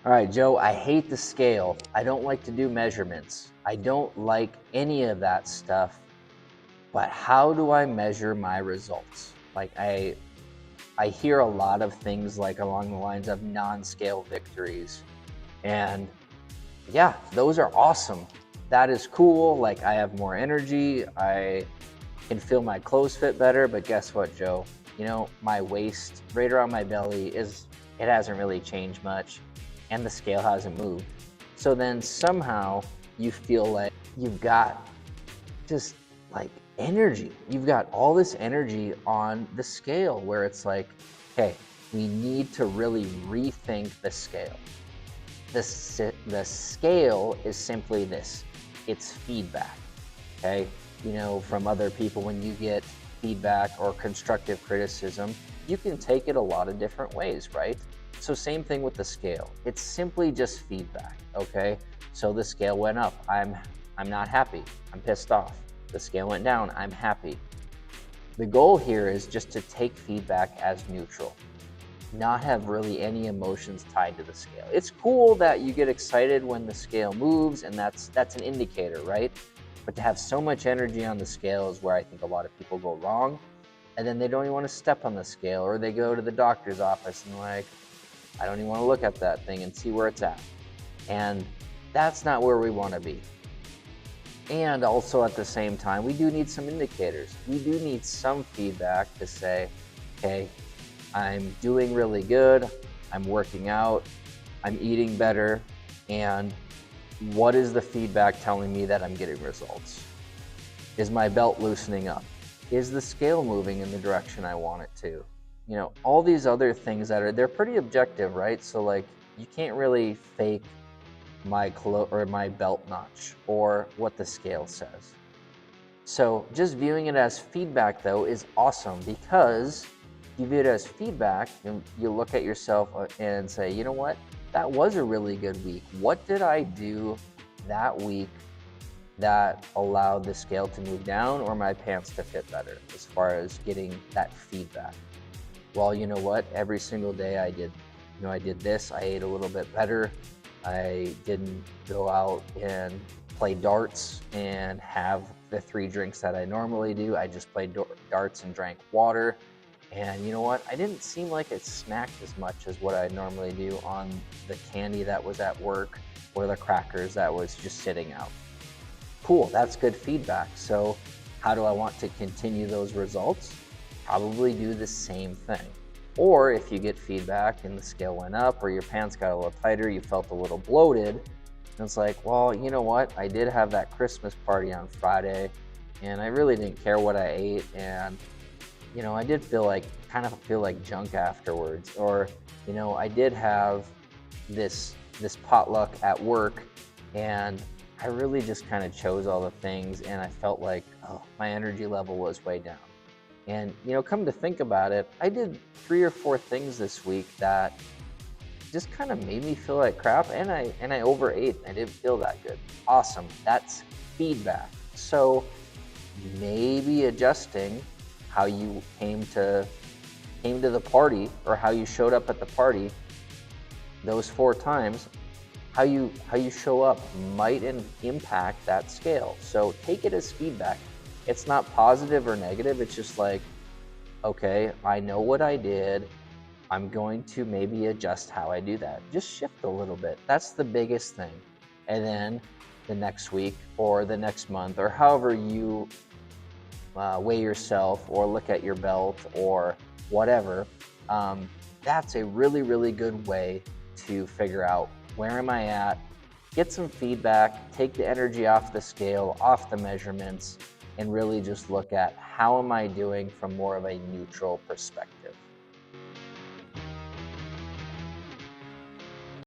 All right, Joe, I hate the scale. I don't like to do measurements. I don't like any of that stuff. But how do I measure my results? Like I hear a lot of things like along the lines of non-scale victories. And yeah, those are awesome. That is cool. Like I have more energy. I can feel my clothes fit better. But guess what, Joe? My waist right around my belly it hasn't really changed much and the scale hasn't moved. So then somehow you feel like you've got just like energy. You've got all this energy on the scale where it's like, okay, we need to really rethink the scale. The scale is simply this, it's feedback. Okay, from other people, when you get feedback or constructive criticism, you can take it a lot of different ways, right? So same thing with the scale, it's simply just feedback. Okay, so the scale went up, I'm not happy, I'm pissed off. The scale went down, I'm happy. The goal here is just to take feedback as neutral, not have really any emotions tied to the scale. It's cool that you get excited when the scale moves, and that's an indicator, right? But to have so much energy on the scale is where I think a lot of people go wrong. And then they don't even want to step on the scale, or they go to the doctor's office and like, I don't even want to look at that thing and see where it's at. And that's not where we want to be. And also at the same time, we do need some indicators. We do need some feedback to say, okay, I'm doing really good, I'm working out, I'm eating better, and what is the feedback telling me that I'm getting results? Is my belt loosening up? Is the scale moving in the direction I want it to? All these other things they're pretty objective, right? So like you can't really fake my belt notch or what the scale says. So just viewing it as feedback though is awesome, because you view it as feedback and you look at yourself and say, you know what, that was a really good week. What did I do that week that allowed the scale to move down or my pants to fit better, as far as getting that feedback? Well, you know what, every single day I did this, I ate a little bit better. I didn't go out and play darts and have the 3 drinks that I normally do. I just played darts and drank water. And you know what? I didn't seem like it snacked as much as what I normally do on the candy that was at work or the crackers that was just sitting out. Cool, that's good feedback. So how do I want to continue those results? Probably do the same thing. Or if you get feedback and the scale went up or your pants got a little tighter, you felt a little bloated, and it's like, well, you know what? I did have that Christmas party on Friday and I really didn't care what I ate, and I did feel like junk afterwards. Or I did have this potluck at work and I really just kind of chose all the things and I felt like, oh, my energy level was way down. And come to think about it, I did 3 or 4 things this week that just kind of made me feel like crap, and I overate. I didn't feel that good. Awesome, that's feedback. So maybe adjusting how you came to the party, or how you showed up at the party those 4 times, how you show up might impact that scale. So take it as feedback. It's not positive or negative. It's just like, okay, I know what I did. I'm going to maybe adjust how I do that. Just shift a little bit. That's the biggest thing. And then the next week or the next month, or however you weigh yourself or look at your belt or whatever, that's a really, really good way to figure out, where am I at? Get some feedback, take the energy off the scale, off the measurements, and really just look at, how am I doing from more of a neutral perspective.